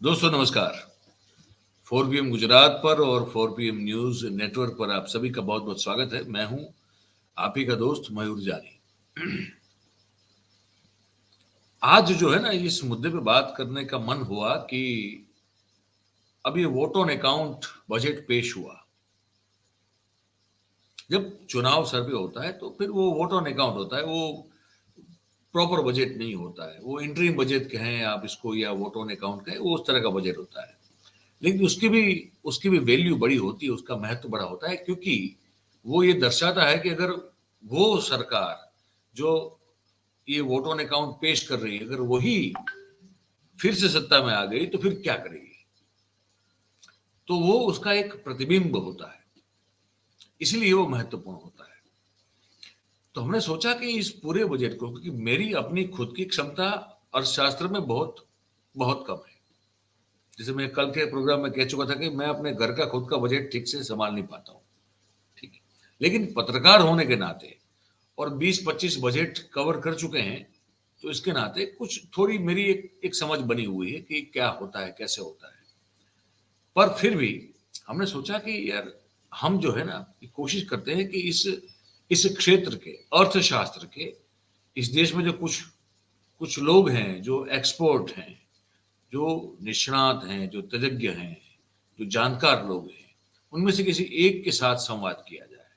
दोस्तों नमस्कार। 4PM गुजरात पर और 4PM न्यूज नेटवर्क पर आप सभी का बहुत बहुत स्वागत है। मैं हूं आप ही का दोस्त मयूर जानी। आज जो है ना, इस मुद्दे पे बात करने का मन हुआ कि अब ये वोट ऑन अकाउंट बजट पेश हुआ। जब चुनाव सर्वे होता है तो फिर वो वोट ऑन अकाउंट होता है, वो प्रॉपर बजट नहीं होता है। वो इंटरिम बजट कहें आप इसको या वोट ऑन अकाउंट कहें, वो उस तरह का बजट होता है। लेकिन उसकी भी वैल्यू बड़ी होती है, उसका महत्व बड़ा होता है, क्योंकि वो ये दर्शाता है कि अगर वो सरकार जो ये वोट ऑन अकाउंट पेश कर रही है, अगर वही फिर से सत्ता में आ गई तो फिर क्या करेगी। तो वो उसका एक प्रतिबिंब होता है, इसलिए वो महत्वपूर्ण होता है। तो हमने सोचा कि इस पूरे बजट को, क्योंकि मेरी अपनी खुद की क्षमता अर्थशास्त्र में बहुत बहुत कम है। जैसे मैं कल के प्रोग्राम में कह चुका था कि मैं अपने घर का खुद का बजट ठीक से संभाल नहीं पाता हूँ, ठीक है। लेकिन पत्रकार होने के नाते और 20-25 बजट कवर कर चुके हैं, तो इसके नाते कुछ थोड़ी मेरी एक समझ बनी हुई है कि क्या होता है, कैसे होता है। पर फिर भी हमने सोचा कि यार, हम जो है ना, कोशिश करते हैं कि इस क्षेत्र के, अर्थशास्त्र के, इस देश में जो कुछ कुछ लोग हैं जो एक्सपर्ट हैं, जो निष्णात हैं, जो तज्ञ हैं, जो जानकार लोग हैं, उनमें से किसी एक के साथ संवाद किया जाए।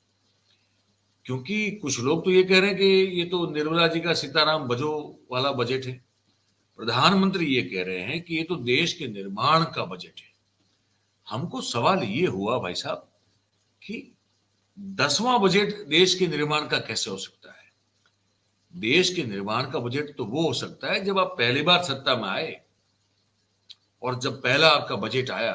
क्योंकि कुछ लोग तो ये कह रहे हैं कि ये तो निर्मला जी का सीताराम बजो वाला बजट है। प्रधानमंत्री ये कह रहे हैं कि ये तो देश के निर्माण का बजट है। हमको सवाल ये हुआ भाई साहब कि 10वां बजट देश के निर्माण का कैसे हो सकता है। देश के निर्माण का बजट तो वो हो सकता है जब आप पहली बार सत्ता में आए, और जब पहला आपका बजट आया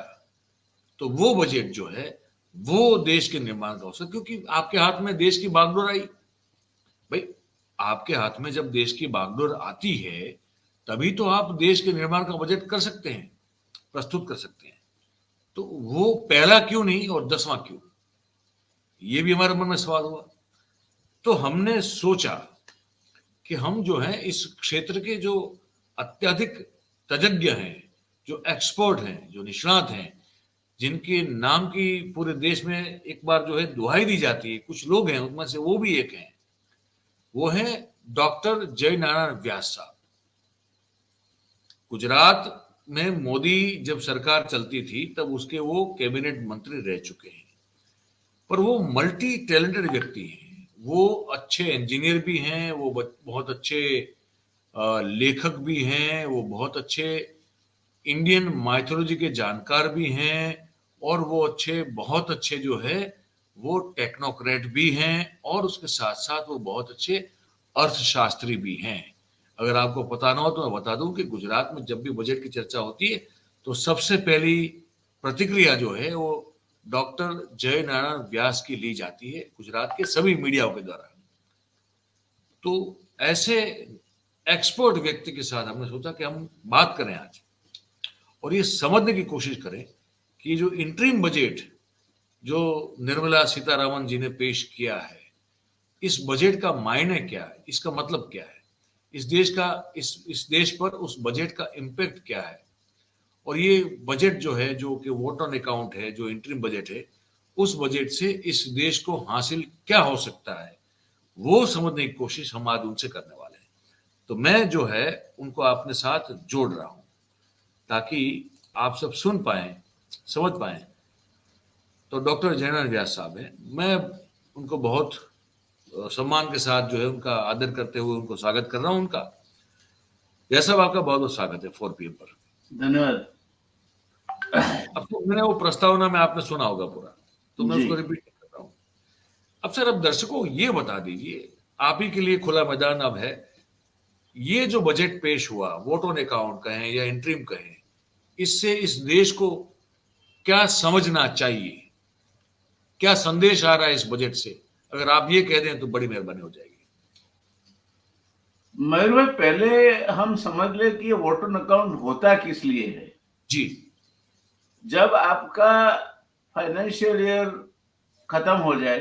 तो वो बजट जो है वो देश के निर्माण का हो सकता है, क्योंकि आपके हाथ में देश की बागडोर आई। भाई, आपके हाथ में जब देश की बागडोर आती है, तभी तो आप देश के निर्माण का बजट कर सकते हैं, प्रस्तुत कर सकते हैं। तो वो पहला क्यों नहीं और 10वां क्यों, ये भी हमारे मन में सवाल हुआ। तो हमने सोचा कि हम जो है इस क्षेत्र के जो अत्यधिक तज्ञ हैं, जो एक्सपर्ट हैं, जो निष्णात हैं, जिनके नाम की पूरे देश में एक बार जो है दुहाई दी जाती है, कुछ लोग हैं, उनमें से वो भी एक हैं। वो है डॉक्टर जय नारायण व्यास साहब। गुजरात में मोदी जब सरकार चलती थी तब उसके वो कैबिनेट मंत्री रह चुके हैं। पर वो मल्टी टैलेंटेड व्यक्ति हैं। वो अच्छे इंजीनियर भी हैं, वो बहुत अच्छे लेखक भी हैं, वो बहुत अच्छे इंडियन माइथोलॉजी के जानकार भी हैं, और वो बहुत अच्छे जो है वो टेक्नोक्रेट भी हैं, और उसके साथ साथ वो बहुत अच्छे अर्थशास्त्री भी हैं। अगर आपको पता ना हो तो मैं बता दूं कि गुजरात में जब भी बजट की चर्चा होती है तो सबसे पहली प्रतिक्रिया जो है वो डॉक्टर जय नारायण व्यास की ली जाती है, गुजरात के सभी मीडियाओं के द्वारा। तो ऐसे एक्सपर्ट व्यक्ति के साथ हमने सोचा कि हम बात करें आज, और ये समझने की कोशिश करें कि जो इंटरिम बजट जो निर्मला सीतारामन जी ने पेश किया है, इस बजट का मायने क्या है, इसका मतलब क्या है, इस देश पर उस बजट का इम्पैक्ट क्या है। और ये बजट जो है, जो कि वोट ऑन अकाउंट है, जो इंटरिम बजट है, उस बजट से इस देश को हासिल क्या हो सकता है, वो समझने की कोशिश हम आज उनसे करने वाले हैं। तो मैं जो है उनको अपने साथ जोड़ रहा हूं ताकि आप सब सुन पाए, समझ पाए। तो डॉक्टर जयनारायण व्यास साहब हैं। मैं उनको बहुत सम्मान के साथ जो है उनका आदर करते हुए उनको स्वागत कर रहा हूं उनका। व्यास साहब, आपका बहुत बहुत स्वागत है 4PM पर। धन्यवाद। अब तो मैंने वो प्रस्तावना में आपने सुना होगा पूरा, तो मैं जी। उसको रिपीट कर रहा हूँ। अब सर, अब दर्शकों ये बता दीजिए, आप ही के लिए खुला मैदान अब है। ये जो बजट पेश हुआ, वोट ऑन अकाउंट कहें या इंटरिम कहें, इससे इस देश को क्या समझना चाहिए, क्या संदेश आ रहा है इस बजट से? अगर आप ये कह दें तो बड़ी मेहरबानी हो जाएगी। मयूर भाई, पहले हम समझ ले कि ये वोट ऑन अकाउंट होता किस लिए है। जी। जब आपका फाइनेंशियल ईयर खत्म हो जाए,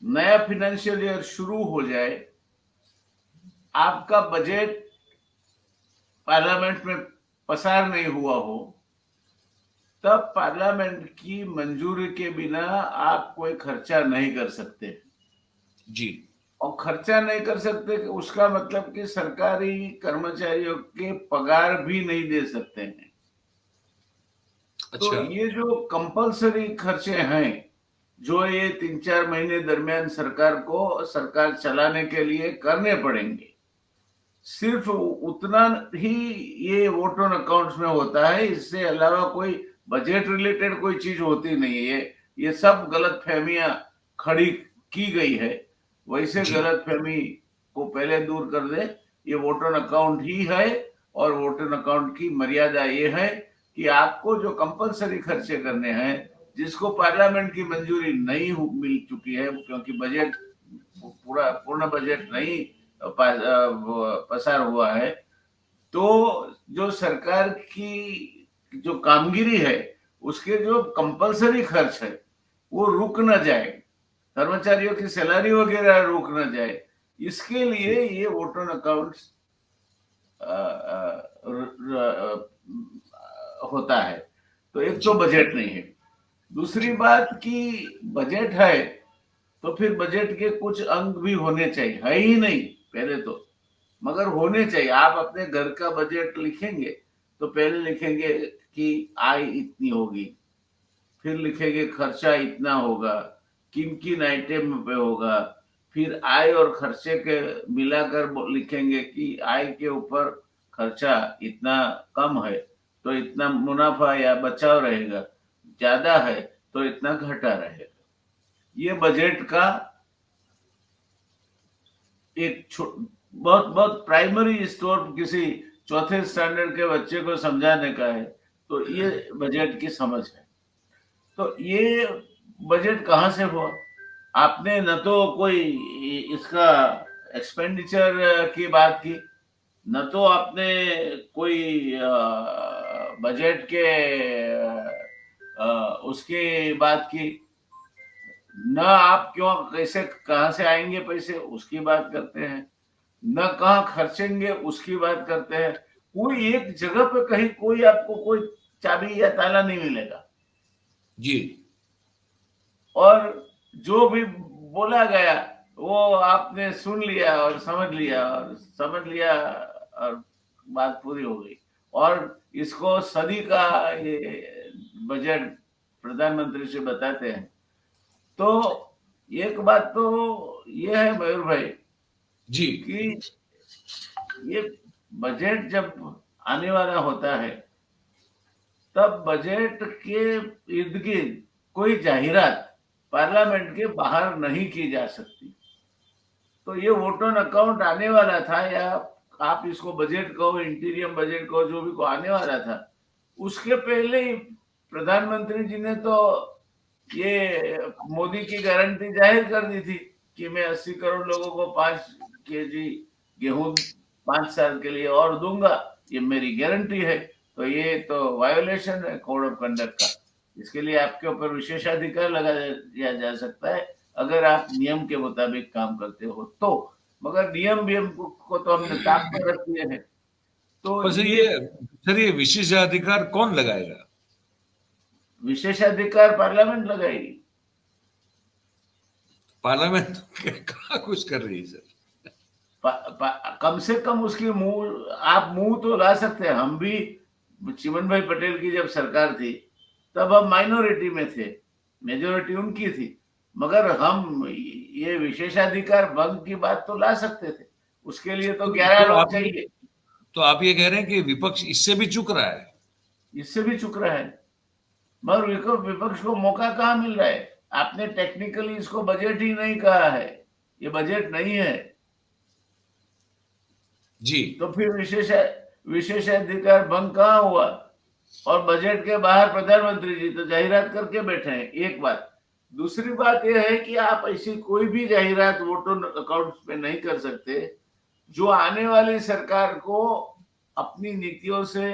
नया फाइनेंशियल ईयर शुरू हो जाए, आपका बजट पार्लियामेंट में पसार नहीं हुआ हो, तब पार्लियामेंट की मंजूरी के बिना आप कोई खर्चा नहीं कर सकते। जी। और खर्चा नहीं कर सकते उसका मतलब कि सरकारी कर्मचारियों के पगार भी नहीं दे सकते हैं। तो अच्छा। ये जो कंपल्सरी खर्चे हैं, जो ये 3-4 महीने दरमियान सरकार चलाने के लिए करने पड़ेंगे, सिर्फ उतना ही ये वोट ऑन अकाउंट्स में होता है। इससे अलावा कोई बजट रिलेटेड कोई चीज होती नहीं है। ये सब गलत फहमियां खड़ी की गई है। वैसे जी। गलत फहमी को पहले दूर कर दे। ये वोट ऑन अकाउंट ही है। और वोट ऑन अकाउंट की मर्यादा ये है कि आपको जो कंपलसरी खर्चे करने हैं, जिसको पार्लियामेंट की मंजूरी नहीं मिल चुकी है, क्योंकि बजट पूर्ण बजट नहीं पसार हुआ है, तो जो सरकार की जो कामगिरी है, उसके जो कंपलसरी खर्च है, वो रुक ना जाए, कर्मचारियों की सैलरी वगैरह रुक ना जाए, इसके लिए ये वोट ऑन अकाउंट्स होता है। तो एक तो जी। बजट नहीं है। दूसरी बात कि बजट है तो फिर बजट के कुछ अंग भी होने चाहिए, है ही नहीं पहले तो, मगर होने चाहिए। आप अपने घर का बजट लिखेंगे तो पहले लिखेंगे कि आय इतनी होगी, फिर लिखेंगे खर्चा इतना होगा, किन किन आइटम पे होगा, फिर आय और खर्चे के मिलाकर लिखेंगे कि आय के ऊपर खर्चा इतना कम है तो इतना मुनाफा या बचाव रहेगा, ज्यादा है तो इतना घटा रहेगा। ये बजट का एक बहुत बहुत प्राइमरी स्टोर किसी चौथे स्टैंडर्ड के बच्चे को समझाने का है, तो ये बजट की समझ है। तो ये बजट कहाँ से हुआ? आपने न तो कोई इसका एक्सपेंडिचर की बात की, न तो आपने कोई बजट के उसकी बात की, न आप क्यों कैसे कहाँ से आएंगे पैसे उसकी बात करते हैं, न कहाँ खर्चेंगे उसकी बात करते हैं। कोई एक जगह पे कहीं कोई आपको कोई चाबी या ताला नहीं मिलेगा। जी। और जो भी बोला गया वो आपने सुन लिया और समझ लिया और बात पूरी हो गई। और इसको सदी का ये बजट प्रधानमंत्री से बताते हैं। तो एक बात तो ये है मयूर भाई जी। कि ये बजट जब आने वाला होता है, तब बजट के इर्द गिर्द कोई जाहिरात पार्लियामेंट के बाहर नहीं की जा सकती। तो ये वोट ऑन अकाउंट आने वाला था, या आप इसको बजट कहो, इंटीरियम बजट कहो, जो भी को आने वाला था, उसके पहले ही प्रधानमंत्री जी ने तो ये मोदी की गारंटी जाहिर कर दी थी कि मैं 80 करोड़ लोगों को 5 केजी गेहूं 5 साल के लिए और दूंगा, ये मेरी गारंटी है। तो ये तो वायोलेशन है कोड ऑफ कंडक्ट का। इसके लिए आपके ऊपर विशेषाधिकार लगा दिया जा सकता है, अगर आप नियम के मुताबिक काम करते हो तो। मगर नियम को तो हमने ताक पर रख दिए हैं। तो पर ये सर ये विशेषाधिकार कौन लगाएगा? विशेषाधिकार पार्लियामेंट लगाएगी। पार्लियामेंट कहाँ कुछ कर रही है सर? कम से कम उसकी मुंह तो ला सकते हैं। हम भी चिमन भाई पटेल की जब सरकार थी तब हम माइनॉरिटी में थे, मेजोरिटी उनकी थी, मगर हम ये विशेषाधिकार भंग की बात तो ला सकते थे। उसके लिए तो 11 लोग चाहिए। तो आप ये कह रहे हैं कि विपक्ष इससे भी चूक रहा है? इससे भी चुक रहा है, मगर विपक्ष को मौका कहाँ मिल रहा है? आपने टेक्निकली इसको बजट ही नहीं कहा है, ये बजट नहीं है। जी। तो फिर विशेषाधिकार भंग कहाँ हुआ? और बजट के बाहर प्रधानमंत्री जी तो जाहिरात करके बैठे हैं, एक बात। दूसरी बात यह है कि आप ऐसी कोई भी जाहिरात वोट ऑन अकाउंट पे नहीं कर सकते जो आने वाली सरकार को अपनी नीतियों से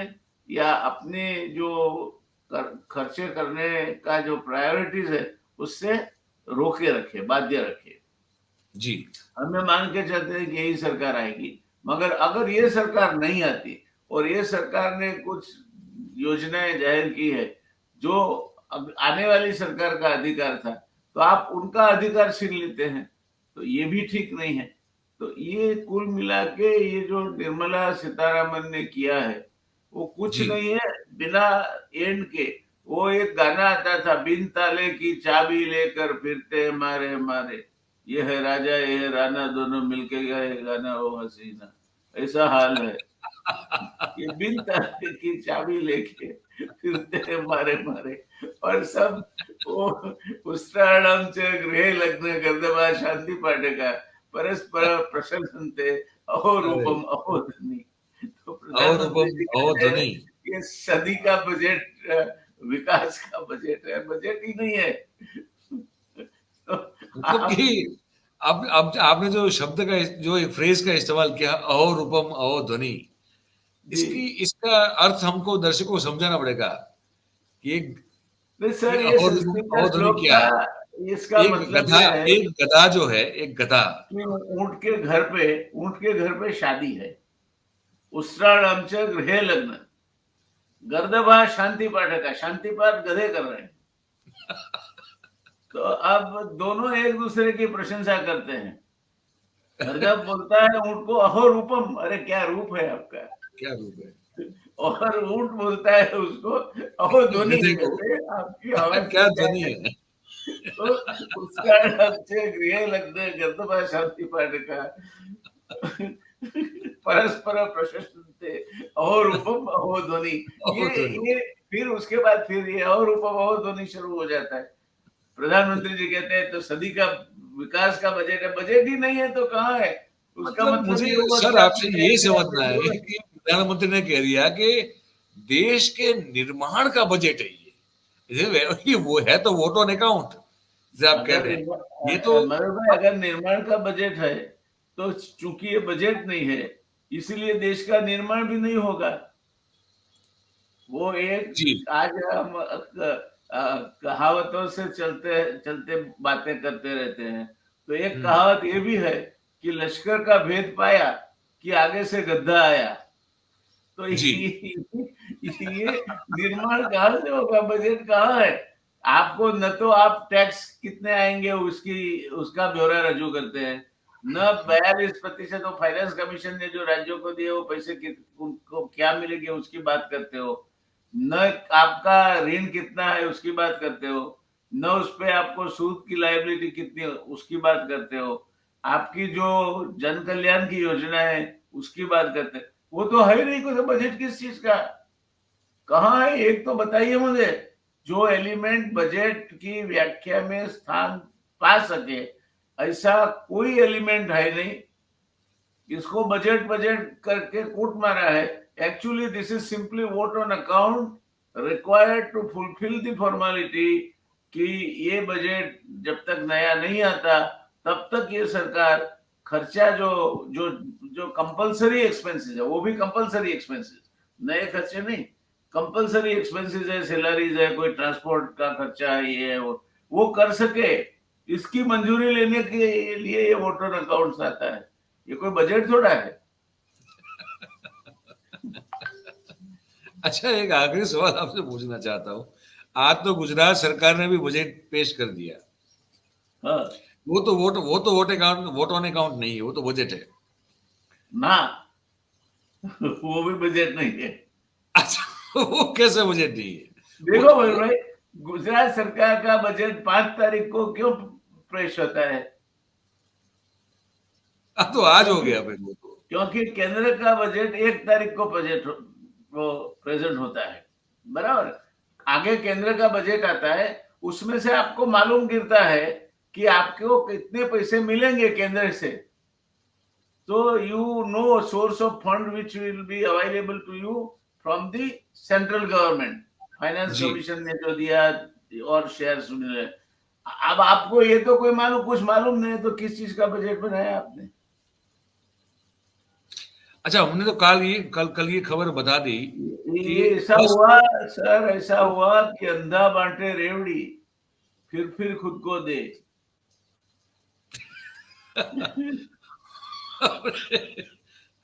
या अपने जो खर्चे करने का जो प्रायोरिटीज है उससे रोके रखे, बाध्य रखे। जी। हमें मान के चलते हैं कि यही सरकार आएगी, मगर अगर ये सरकार नहीं आती, और ये सरकार ने कुछ योजनाएं जाहिर की है जो अब आने वाली सरकार का अधिकार था, तो आप उनका अधिकार छीन लेते हैं, तो ये भी ठीक नहीं है। तो ये कुल मिला के ये जो निर्मला सीतारामन ने किया है वो कुछ जी। नहीं है बिना एंड के। वो एक गाना आता था, बिन ताले की चाबी लेकर फिरते मारे मारे, ये है राजा ये है राना दोनों मिलके गए गाना ओ हसीना, ऐसा हाल है। ये बिन ताले की चाबी लेके फिरते हैं मारे मारे, और सब वो उस्त्राडम च गृहे लग्न गर्दभा शांति पाठका परस्पर प्रशंसन्ते अहो अरे रूपम अहो धनी। तो प्रधानमंत्री अवरूपम जी कहते हैं अवध्वनि। ये सदी का बजट विकास का बजट है, बजट ही नहीं है। तो मतलब आप कि अब आपने जो शब्द का जो एक फ्रेज का इस्तेमाल किया, अहो रूपम अहो ध्वनि, जी इसकी इसका अर्थ हमको दर्शकों को समझाना पड़ेगा कि नहीं ये सर, ये अहो रूपम संस्कृत का अहो ध्वनि श्लोक क्या था। है। इसका एक मतलब गधा, ये है एक गधा जो है, एक गधा। कि ऊंट के घर पे शादी है, उस्राडम च गृहे लग्न गर्दभा शांति पाठक, शांति पाठ गधे कर रहे हैं। तो अब दोनों एक दूसरे की प्रशंसा करते हैं। भरगव बोलता है ऊंट को अहो रूपम, अरे क्या रूप है आपका। क्या रूप है और ऊंट बोलता है उसको अहो ध्वनि, गधे को। अरे आपकी आवाज क्या तो क्या ध्वनि है। है। तो उसका नाम से गृह लग्न गर्दभा शांति पाठका परस्पर प्रशंसते अहो रूपम अहो ध्वनि। अहो ध्वनि। ये फिर उसके बाद फिर ये अहो रूपम अहो ध्वनि शुरू हो जाता है। प्रधानमंत्री जी कहते हैं तो सदी का विकास का बजट है, बजट ही नहीं है तो कहाँ है। उसका मतलब मतलब मुझे ये हुआ सर कि आप आपसे ये मिठाई समझना है में कि प्रधानमंत्री ने कह दिया कि देश के निर्माण का बजट है ये वो है तो वोट ऑन अकाउंट जो आप कह अगर रहे हैं। ये तो मयूर भाई अगर निर्माण का बजट है तो चूंकि ये बजट नहीं है इसीलिए देश का निर्माण भी नहीं होगा। वो जी। एक आज हम कहावतों से चलते चलते बातें करते रहते हैं। तो एक हम्म, कहावत ये भी है कि लश्कर का भेद पाया कि आगे से गद्दा आया। तो जी। ये निर्माण कहाँ से होगा, बजट कहाँ है। आपको न तो आप टैक्स कितने आएंगे उसकी उसका ब्यौरा रजू करते हैं, न 42% वो फाइनेंस कमीशन ने जो राज्यों को दिए वो पैसे उनको क्या मिलेंगे उसकी बात करते हो, न आपका ऋण कितना है उसकी बात करते हो, न उस पे आपको सूद की लायबिलिटी कितनी है उसकी बात करते हो, आपकी जो जन कल्याण की योजना है उसकी बात करते हैं। वो तो है नहीं, कुछ बजट किस चीज का कहाँ है, एक तो बताइए मुझे जो एलिमेंट बजट की व्याख्या में स्थान पा सके। ऐसा कोई एलिमेंट है नहीं, इसको बजट बजट करके कूट मारा है। Actually this is simply vote on account required to fulfil the formality कि ये बजट जब तक नया नहीं आता तब तक ये सरकार खर्चा जो जो जो कंपलसरी एक्सपेंसेस है वो भी कंपलसरी एक्सपेंसेस, नए खर्चे नहीं, कंपलसरी एक्सपेंसेस है, सैलरीज है, कोई ट्रांसपोर्ट का खर्चा है, ये है वो कर सके। इसकी मंजूरी लेने के लिए ये वोट ऑन अकाउंट्स आता है, ये कोई बजट थोड़ा है। अच्छा, एक आखिरी सवाल आपसे पूछना चाहता हूँ। आज तो गुजरात सरकार ने भी बजट पेश कर दिया। हाँ वो तो vote account vote on account नहीं है, वो तो बजट है। ना वो भी बजट नहीं है। अच्छा, वो कैसे बजट नहीं है। वो देखो तो भाई, गुजरात सरकार का बजट 5 तारीख को क्यों पेश होता है, अब तो आज हो क्योंकि गया फिर वो तो। क्योंकि केंद्र का बजट 1 तारीख को बजट वो प्रेजेंट होता है, बराबर। आगे केंद्र का बजट आता है, उसमें से आपको मालूम गिरता है कि आपको कितने पैसे मिलेंगे केंद्र से। So you know source of fund which will be available to you from the central government, finance जी। कमीशन ने जो दिया और शेयर्स मिले। अब आपको ये तो कोई मालूम कुछ मालूम नहीं है तो किस चीज का बजट बनाया आपने। अच्छा, हमने तो कल कल ये खबर बता दी कि ये ऐसा बस हुआ सर, ऐसा हुआ कि अंधा बांटे रेवड़ी फिर खुद को दे।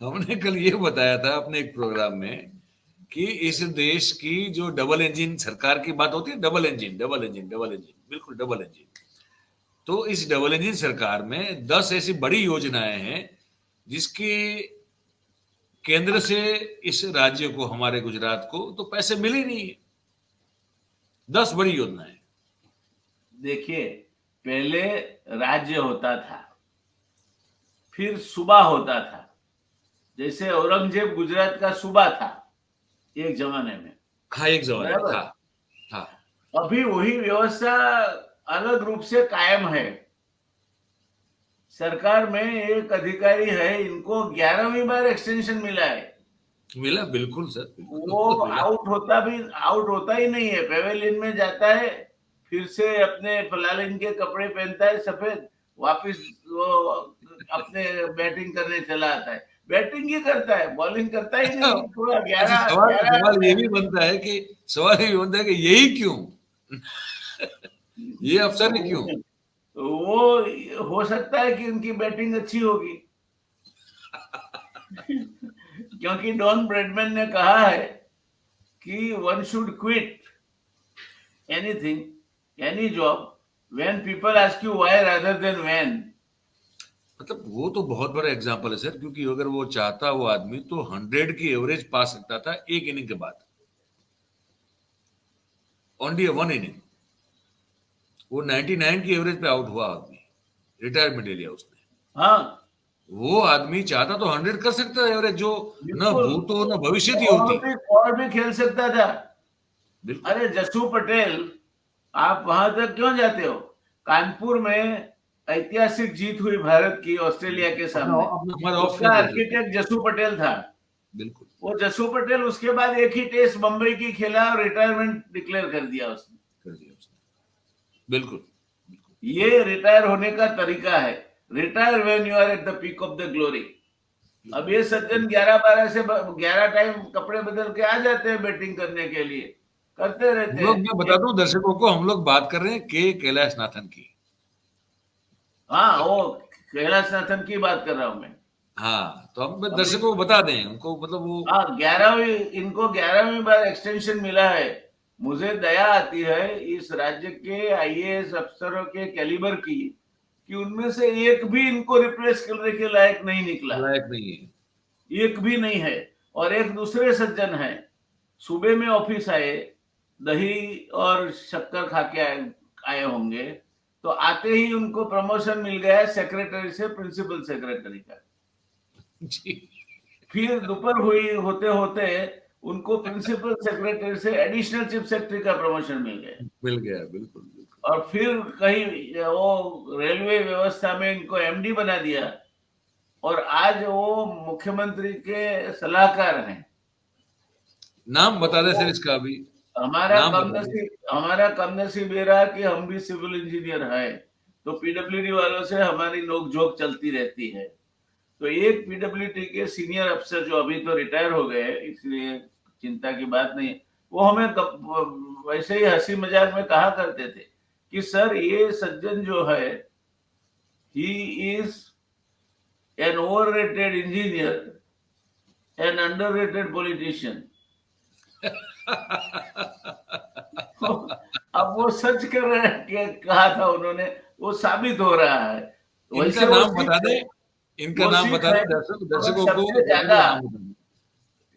हमने कल ये बताया था अपने एक प्रोग्राम में कि इस देश की जो डबल इंजन सरकार की बात होती है, double engine, double engine, double engine, बिल्कुल डबल इंजन। तो इस डबल इंजन सरकार में 10 ऐसी बड़ी योजनाएं हैं जिसकी केंद्र से इस राज्य को, हमारे गुजरात को तो पैसे मिले नहीं है। 10 बड़ी योजनाएं। देखिए, पहले राज्य होता था, फिर सूबा होता था। जैसे औरंगजेब गुजरात का सूबा था एक जमाने में, हाँ, एक जमाने में बराबर। था। था। अभी वही व्यवस्था अलग रूप से कायम है। सरकार में एक अधिकारी है, इनको 11वीं बार एक्सटेंशन मिला है। मिला, बिल्कुल सर, वो बिल्कुल मिला। आउट होता ही नहीं है। पेवेलियन में जाता है, फिर से अपने फलालिन के कपड़े पहनता है सफेद, वापिस वो अपने बैटिंग करने चला आता है। बैटिंग ही करता है, बॉलिंग करता ही नहीं पूरा अच्छा, 11 सवाल 11 सवाल ये भी बनता है कि यही क्यों? ये अफसर ही क्यों? वो हो सकता है कि उनकी बैटिंग अच्छी होगी। क्योंकि डॉन ब्रेडमैन ने कहा है कि one should quit anything, any job, when people ask you why rather than when. मतलब वो तो बहुत बड़ा एग्जाम्पल है सर, क्योंकि अगर वो चाहता, वो आदमी तो 100 की एवरेज पा सकता था एक इनिंग के बाद, ओनली वन इनिंग। वो 99 की एवरेज पे आउट हुआ आदमी, रिटायरमेंट ले लिया उसने। हाँ, वो आदमी चाहता तो 100 कर सकता है एवरेज, जो न बिल्कुल। भूतो न भविष्य ही और होती। भी और भी खेल सकता था। बिल्कुल। अरे जसू पटेल, आप वहां तक क्यों जाते हो? कानपुर में ऐतिहासिक जीत हुई भारत की ऑस्ट्रेलिया के अपना सामने, अपना हमारा ऑफ उसका स्पिनर थे। आर्किटेक्ट जसू पटेल था। बिल्कुल। वो जसू पटेल उसके बाद एक ही टेस्ट मुंबई की खेला और रिटायरमेंट डिक्लेयर कर दिया उसने। कर दिया उसने। बिल्कुल। बिल्कुल। ये रिटायर होने का तरीका है। Retire when you are at the peak of the glory. अब ये सज्जन 11-12 से 11 टाइम कपड़े बदल के आ जाते हैं बैटिंग करने के लिए, करते हम रहते लोग, हैं। मैं बता दूं दर्शकों को, हम लोग बात कर रहे हैं के कैलाश नाथन की। हाँ, वो कैलाश नाथन की बात कर रहा हूं मैं। हाँ, तो हम अभी दर्शकों को बता दें, उनको मतलब वो। हाँ, 11वीं, इनको 11वीं बार एक्सटेंशन मिला है। मुझे दया आती है इस राज्य के आईएएस अफसरों के कैलिबर की, कि उनमें से एक भी इनको रिप्लेस करने के लायक नहीं निकला। लायक नहीं है। एक भी नहीं है। और एक दूसरे सज्जन है, सुबह में ऑफिस आए, दही और शक्कर खा के आए होंगे, तो आते ही उनको प्रमोशन मिल गया सेक्रेटरी से प्रिंसिपल सेक्रेटरी का। जी। फिर दोपहर हुई होते होते उनको प्रिंसिपल सेक्रेटरी से एडिशनल चीफ सेक्रेटरी का प्रमोशन मिल गया। मिल गया, बिल्कुल बिल्कुल। और फिर कहीं वो रेलवे व्यवस्था में इनको एमडी बना दिया, और आज वो मुख्यमंत्री के सलाहकार हैं। नाम तो बता दे सर वो इसका अभी। नाम बता दे। हमारा कमनसीब ये रहा कि हम भी सिविल इंजीनियर हैं, तो पीडब्ल्यूडी वालों से हमारी नोकझोंक चलती रहती है। तो एक पीडब्ल्यूडी के सीनियर अफसर जो अभी तो रिटायर हो गए, इसलिए चिंता की बात नहीं, वो हमें वैसे ही हंसी मजाक में कहा करते थे कि सर, ये सज्जन जो है, he is an overrated engineer N underrated politician. अब वो सच कर रहे हैं कि कहा था उन्होंने, वो साबित हो रहा है। इनका वैसे वो नाम सिख बता है, दे। इनका वो नाम सिख बता है, दे और दर्शकों को, सबसे दर्शकों ज्यादा का नाम बता दे।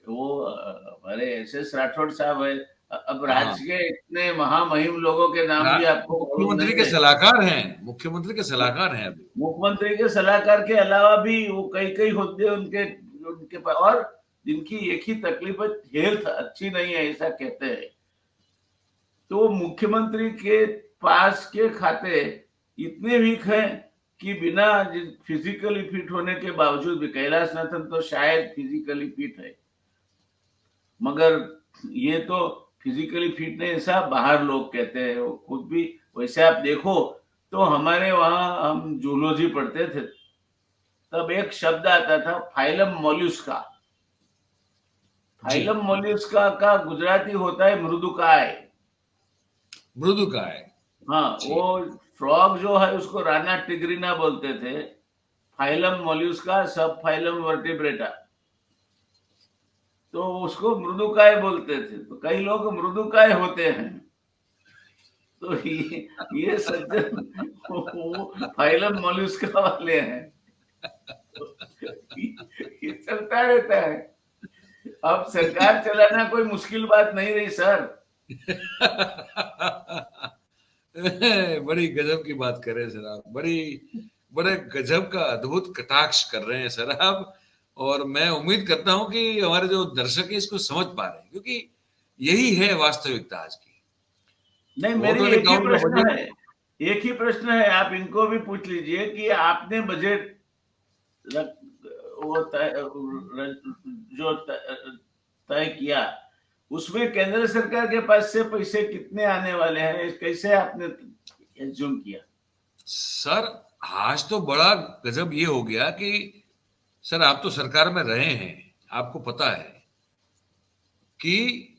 वो हमारे एस राठौड़ साहब है। अब हाँ, राज्य के इतने महामहिम लोगों के नाम भी आपको मालूम मुख्यमंत्री नहीं के है। सलाहकार हैं, मुख्यमंत्री के सलाहकार हैं अभी। मुख्यमंत्री के सलाहकार के अलावा भी वो कई कई होते उनके उनके पास, और जिनकी एक ही तकलीफ है, हेल्थ अच्छी नहीं है ऐसा कहते हैं। तो मुख्यमंत्री के पास के खाते इतने वीक हैं कि बिना फिजिकली फिट होने के बावजूद भी, कैलाश नाथन तो शायद फिजिकली फिट है, मगर ये तो फिजिकली फिट नहीं, ऐसा बाहर लोग कहते हैं, वो खुद भी। वैसे आप देखो तो हमारे वहां हम जूलॉजी पढ़ते थे, तब एक शब्द आता था फाइलम मोल्युस्का। जी। फाइलम मोल्युस्का का गुजराती होता है मृदुकाय। मृदु का है। हाँ, जी। वो फ्रॉग जो है उसको राना टिग्रिना बोलते थे। फाइलम मोल्युस्का, सब फाइलम वर्टिब्रेटा। तो उसको मृदुकाय बोलते थे, तो कई लोग मृदुकाय होते हैं। तो ये सज्जन वो फाइलम मोलस्का वाले हैं। तो ये चलता रहता है। अब सरकार चलाना कोई मुश्किल बात नहीं रही सर। बड़ी गजब की बात कर रहे हैं सर आप, बड़े गजब का अद्भुत कटाक्ष कर रहे हैं सर आप। और मैं उम्मीद करता हूं कि हमारे जो दर्शक है इसको समझ पा रहे हैं, क्योंकि यही है वास्तविकता आज की। नहीं, वोट मेरी ऑन एक ही अकाउंट का प्रश्न बजट। है, एक ही प्रश्न है, आप इनको भी पूछ लीजिए कि आपने बजट वो जो तय किया, उसमें केंद्र सरकार के पास से पैसे कितने आने वाले हैं, कैसे आपने एज्यूम किया? सर आज तो बड़ा गजब ये हो गया कि सर आप तो सरकार में रहे हैं, आपको पता है कि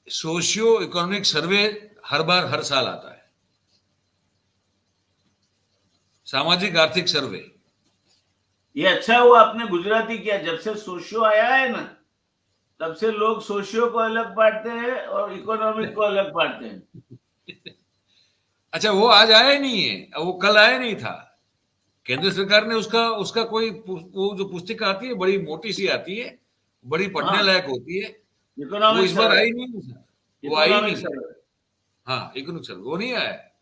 सोशियो इकोनॉमिक सर्वे हर बार हर साल आता है, सामाजिक आर्थिक सर्वे। ये अच्छा हुआ आपने गुजराती किया। जब से सोशियो आया है ना, तब से लोग सोशियो को अलग बांटते हैं और इकोनॉमिक को अलग बांटते हैं। अच्छा, वो आज आया ही नहीं है, वो कल आया नहीं था। केंद्र सरकार ने उसका उसका कोई वो जो पुस्तिका आती है बड़ी मोटी सी आती है, बड़ी पढ़ने हाँ, लायक होती है, वो इकोनॉमिक इस बार सर्वे, आई नहीं है सर। वो आई ही इकोनॉमिक नहीं है। सर्वे हाँ, इकोनॉमिक सर्वे वो नहीं आया है।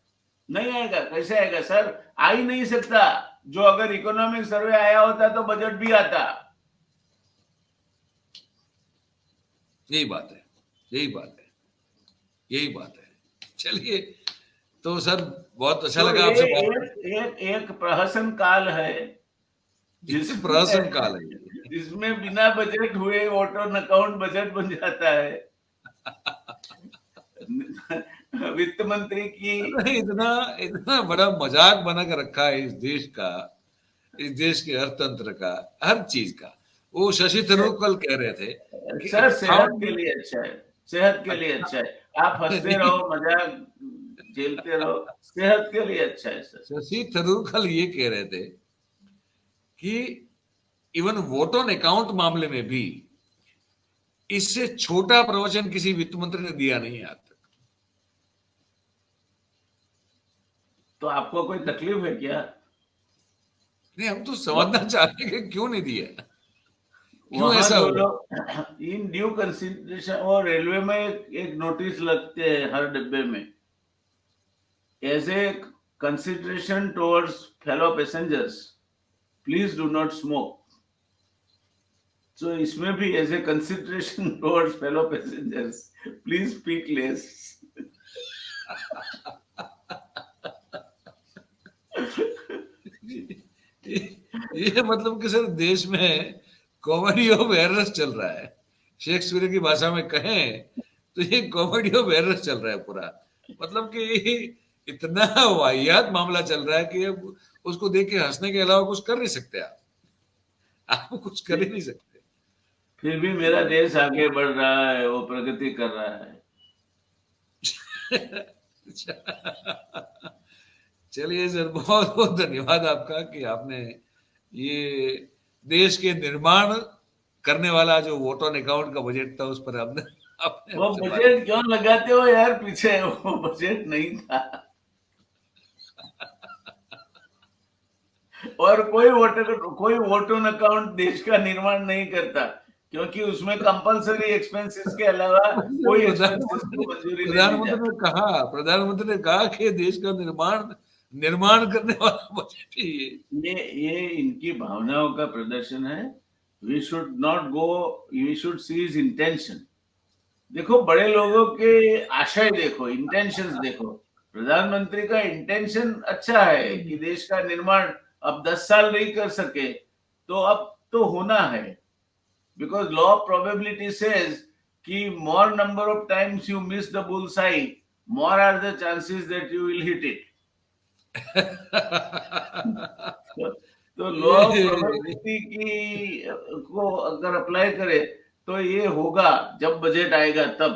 नहीं आएगा, कैसे आएगा सर? आ ही नहीं सकता। जो अगर इकोनॉमिक सर्वे आया होता तो बजट भी आता। यही बात है, यही बात है, यही बात है। चलिए, तो सर बहुत अच्छा तो लगा ये आपसे बात एक करके। एक एक प्रहसन काल है ये जिसमें प्रहसन काल है ये। जिसमें बिना बजट हुए वोट ऑन अकाउंट बजट बन जाता है। वित्त मंत्री की अरे इतना इतना बड़ा मजाक बना के रखा है इस देश का, इस देश के अर्थतंत्र का, हर चीज का। वो शशि थरूर कल कह रहे थे कि सर सेहत के अकाउंट। लिए अच्छा है, सेहत के लिए अच्छा, अच्छा है। आप हंसते नहीं, रहो, मजाक झेलते रहो, सेहत के लिए अच्छा है सर। शशि थरूर कल ये कह रहे थे कि इवन वोट ऑन अकाउंट मामले में भी इससे छोटा प्रवचन किसी वित्त मंत्री ने दिया नहीं है आज तक। तो आपको कोई तकलीफ है क्या? नहीं, हम तो समझना चाहते हैं कि क्यों नहीं दिया, क्यों वहां ऐसा जो हुआ। लोग इन ड्यू कंसिडरेशन, और रेलवे में एक नोटिस लगते हैं हर डिब्बे में, as a consideration towards fellow passengers, please do not smoke. तो इसमें भी as a consideration towards fellow passengers, please speak less. ये मतलब कि सर देश में कॉमेडी ऑफ एरर्स चल रहा है। शेक्सपियर की भाषा में कहें तो ये कॉमेडी ऑफ एरर्स चल रहा है पूरा। मतलब कि इतना वाहियात मामला चल रहा है कि अब उसको देख के हंसने के अलावा कुछ कर नहीं सकते आप कुछ कर ही नहीं सकते। फिर भी मेरा देश आगे बढ़ रहा है, वो प्रगति कर रहा है। चलिए सर, बहुत बहुत धन्यवाद आपका कि आपने ये देश के निर्माण करने वाला जो वोट ऑन अकाउंट का बजट था उस पर आपने आपने वो हमसे बात बजट क्यों लगाते हो यार पीछे? वो बजट नहीं था। और कोई वोट ऑन अकाउंट देश का निर्माण नहीं करता, क्योंकि उसमें कंपलसरी एक्सपेंसेस के अलावा की। कोई एक्सपेंसेस को प्रधानमंत्री मंजूरी नहीं दी प्रधानमंत्री जाती। ने कहा प्रधानमंत्री ने कहा कि देश का निर्माण निर्माण करने वाला बजट ही ये। ये इनकी भावनाओं का प्रदर्शन है। We should not go, we should see his intention. देखो, बड़े लोगों के आशय देखो, इंटेंशंस देखो। प्रधानमंत्री का इंटेंशन अच्छा है कि देश का निर्माण अब 10 साल नहीं कर सके तो अब तो होना है, because law of probability says कि more number of times you miss the bull's eye, more are the chances that you will hit it. तो लॉ ऑफ ये प्रोबेबिलिटी की को अगर अप्लाई करे तो ये होगा जब बजट आएगा तब।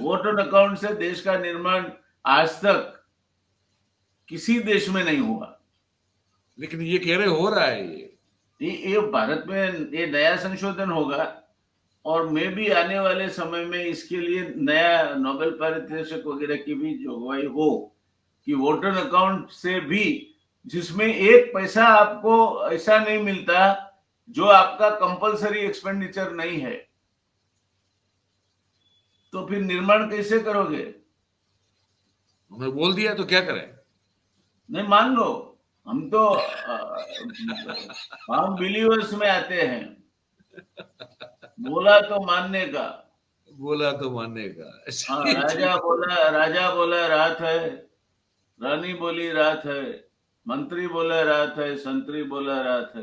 वोट ऑन अकाउंट से देश का निर्माण आज तक किसी देश में नहीं हुआ। लेकिन ये कह रहे हो रहा है ये। ये भारत में ये नया संशोधन होगा और मे भी आने वाले समय में इसके लिए नया नोबेल पारितोषिक वगैरह की भी जोगवाई हो कि वोटर अकाउंट से भी, जिसमें एक पैसा आपको ऐसा नहीं मिलता जो आपका कंपलसरी एक्सपेंडिचर नहीं है, तो फिर निर्माण कैसे करोगे? हमने बोल दिया तो क्या करें? नहीं, मान लो, हम तो हम बिलीवर्स में आते हैं, बोला तो मानने का। बोला तो मानने का। हाँ, चलिए, राजा बोला रात है, रानी बोली रात है, मंत्री बोला रात है, संतरी बोला रात है,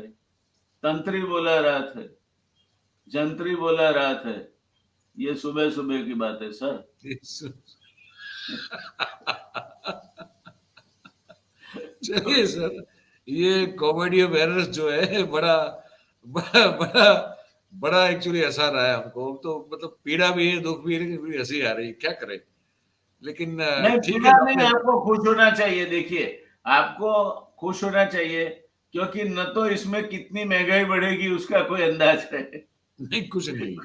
तंत्री बोला रात है, जंत्री बोला रात है। ये सुबह सुबह की बात है सर। चलिए सर, ये कॉमेडी ऑफ एरर्स जो है बड़ा बड़ा बड़ा बड़ा एक्चुअली हंसा रहा है हमको। तो मतलब पीड़ा भी है, दुख भी है, लेकिन बड़ी हंसी आ रही है, क्या करें। लेकिन नहीं, ठीक है पीड़ा नहीं, आपने। आपको खुश होना चाहिए। देखिए, आपको खुश होना चाहिए, क्योंकि न तो इसमें कितनी महंगाई बढ़ेगी उसका कोई अंदाज है, नहीं, कुछ नहीं।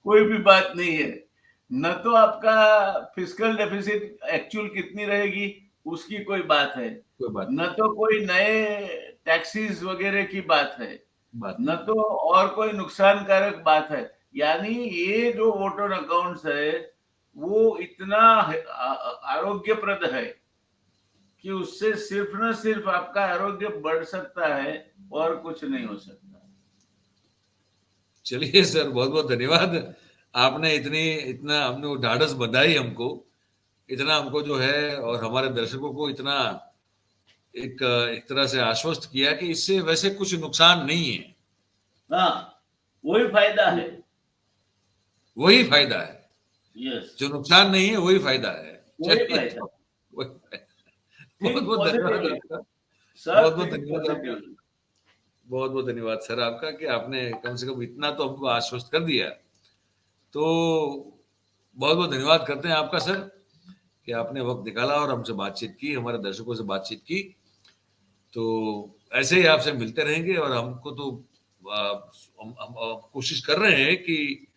कोई भी बात नहीं है। न तो आपका फिस्कल डेफिसिट एक्चुअल कितनी रहेगी उसकी कोई बात है, कोई बात न नहीं। तो कोई नए टैक्सीज वगैरह की बात है, बात न नहीं। तो और कोई नुकसानकारक बात है। यानी ये जो वोटर अकाउंट्स है वो इतना आरोग्यप्रद है कि उससे सिर्फ न सिर्फ आपका आरोग्य बढ़ सकता है और कुछ नहीं हो सकता। चलिए सर, बहुत बहुत धन्यवाद। आपने इतनी इतना हमने वो ढाढ़स बंधाई हमको, इतना हमको जो है और हमारे दर्शकों को इतना एक तरह से आश्वस्त किया कि इससे वैसे कुछ नुकसान नहीं है। हाँ, वही फायदा है। वही फायदा है, यस, जो नुकसान नहीं है वही फायदा है। वही चलिए फायदा। तो वही फायदा। बहुत थिंक बहुत धन्यवाद पॉजिटिवली आपका। बहुत सर, बहुत थिंक धन्यवाद आपका। पॉजिटिवली। बहुत बहुत धन्यवाद सर आपका कि आपने कम से कम इतना तो हमको आश्वस्त कर दिया। तो बहुत बहुत धन्यवाद करते हैं आपका सर कि आपने वक्त निकाला और हमसे बातचीत की, हमारे दर्शकों से बातचीत की। तो ऐसे ही आपसे मिलते रहेंगे और हमको तो हम कोशिश कर रहे हैं कि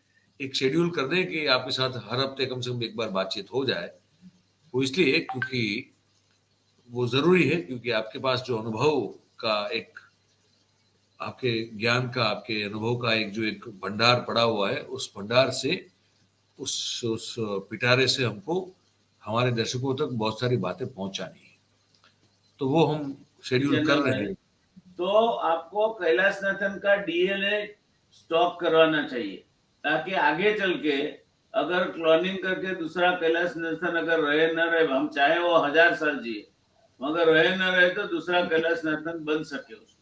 एक शेड्यूल कर दें कि आपके साथ हर हफ्ते कम से कम एक बार बातचीत हो जाए। वो इसलिए क्योंकि वो ज़रूरी है, क्योंकि आपके पास जो अनुभव का एक, आपके ज्ञान का, आपके अनुभव का एक जो एक भंडार पड़ा हुआ है, उस भंडार से, उस पिटारे से हमको हमारे दर्शकों तक बहुत सारी बातें पहुंचानी है। तो वो हम शेड्यूल कर चैनल रहे है, हैं। तो आपको कैलाश नाथन का डीएनए स्टॉक करवाना चाहिए, ताकि आगे चल के अगर क्लोनिंग करके दूसरा कैलाश नाथन अगर रहे न रहे, हम चाहे वो 1000 साल जिए, मगर रहे न रहे तो दूसरा कैलाश नाथन बन सके उसमें।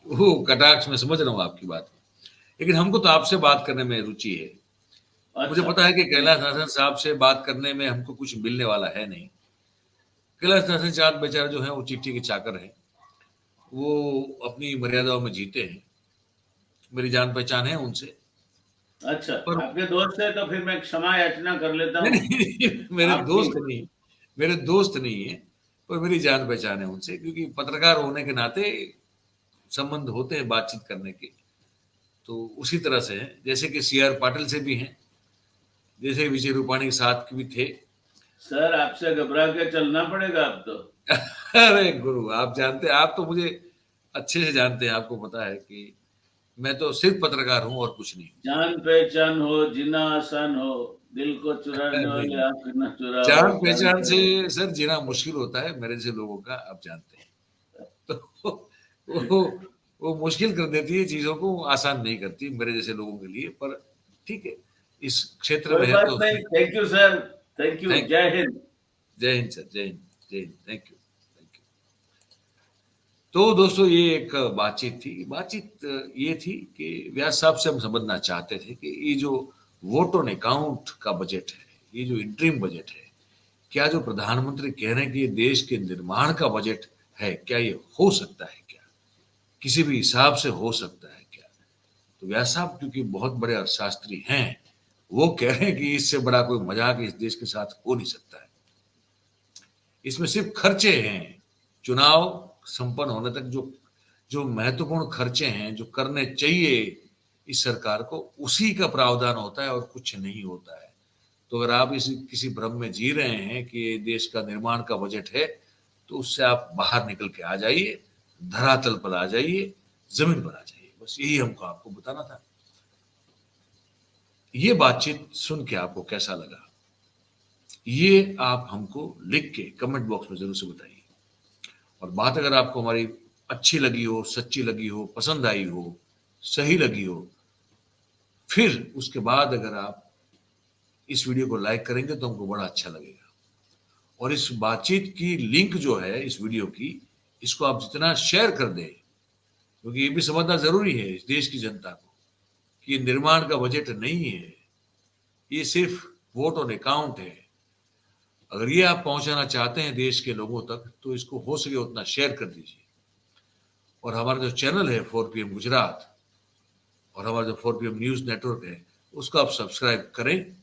वो कटाक्ष में समझ रहा हूँ आपकी बात, लेकिन हमको तो आपसे बात करने में रुचि है। मुझे अच्छा, पता है कि कैलाश नाथन साहब से बात करने में हमको कुछ मिलने वाला है नहीं। कैलाश नाथन साहब बेचारे जो हैं वो चिट्ठी के चाकर हैं, वो अपनी मर्यादाओं में जीते हैं। मेरी जान पहचान है उनसे। अच्छा, पर आपके दोस्त है तो फिर मैं क्षमा याचना कर लेता नहीं हूँ नहीं, मेरे आपकी। दोस्त नहीं, मेरे दोस्त नहीं है, पर मेरी जान पहचान है उनसे, क्योंकि पत्रकार होने के नाते संबंध होते हैं बातचीत करने के। तो उसी तरह से है, जैसे कि सी आर पाटिल से भी हैं, जैसे विजय रूपाणी के साथ भी थे। सर, आपसे घबरा के चलना पड़ेगा अब तो। अरे गुरु, आप जानते हैं, आप तो मुझे अच्छे से जानते हैं, आपको पता है कि मैं तो सिर्फ पत्रकार हूँ और कुछ नहीं जान पहचान हो, जीना आसान हो, दिल को हूँ। चुराने नहीं वाले नहीं, आंख न चुराओ, जान पहचान से जानते सर जीना मुश्किल होता है मेरे जैसे लोगों का, आप जानते हैं। तो वो वो मुश्किल कर देती है चीजों को, आसान नहीं करती मेरे जैसे लोगों के लिए। पर ठीक है, इस क्षेत्र कोई में है बात तो। नहीं। Thank you sir, thank you, thank जय हिंद। जय हिंद सर, जय हिंद, जय Hind, thank you, thank you. तो दोस्तों, ये एक बातचीत थी। बातचीत ये थी कि व्यास साहब से हम समझना चाहते थे कि ये जो वोट ऑन अकाउंट का बजट है, ये जो इंटरिम बजट है, क्या जो प्रधानमंत्री कह रहे हैं कि ये देश के निर्माण का बजट है, क्या ये हो सकता है? क्या किसी भी हिसाब से हो सकता है क्या? तो व्यास साहब क्योंकि बहुत बड़े अर्थशास्त्री हैं, वो कह रहे हैं कि इससे बड़ा कोई मजाक इस देश के साथ हो नहीं सकता है। इसमें सिर्फ खर्चे हैं, चुनाव संपन्न होने तक जो जो महत्वपूर्ण खर्चे हैं जो करने चाहिए इस सरकार को, उसी का प्रावधान होता है और कुछ नहीं होता है। तो अगर आप इस किसी भ्रम में जी रहे हैं कि ये देश का निर्माण का बजट है, तो उससे आप बाहर निकल के आ जाइए, धरातल पर आ जाइए, जमीन पर आ जाइए। बस यही हमको आपको बताना था। ये बातचीत सुन के आपको कैसा लगा, ये आप हमको लिख के कमेंट बॉक्स में जरूर से बताइए। और बात अगर आपको हमारी अच्छी लगी हो, सच्ची लगी हो, पसंद आई हो, सही लगी हो, फिर उसके बाद अगर आप इस वीडियो को लाइक करेंगे तो हमको बड़ा अच्छा लगेगा। और इस बातचीत की लिंक जो है इस वीडियो की, इसको आप जितना शेयर कर दें, क्योंकि ये भी समझना जरूरी है इस देश की जनता को कि ये निर्माण का बजट नहीं है, ये सिर्फ वोट ऑन अकाउंट है। अगर ये आप पहुंचाना चाहते हैं देश के लोगों तक, तो इसको हो सके उतना शेयर कर दीजिए। और हमारा जो चैनल है 4PM गुजरात और हमारा जो 4PM न्यूज नेटवर्क है, उसको आप सब्सक्राइब करें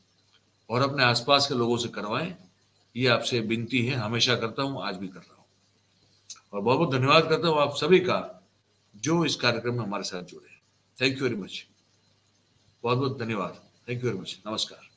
और अपने आसपास के लोगों से करवाएं। ये आपसे विनती है, हमेशा करता हूं, आज भी कर रहा हूं। और बहुत बहुत धन्यवाद करता हूं आप सभी का जो इस कार्यक्रम में हमारे साथ जुड़े। थैंक यू वेरी मच, बहुत बहुत धन्यवाद। थैंक यू वेरी मच, नमस्कार।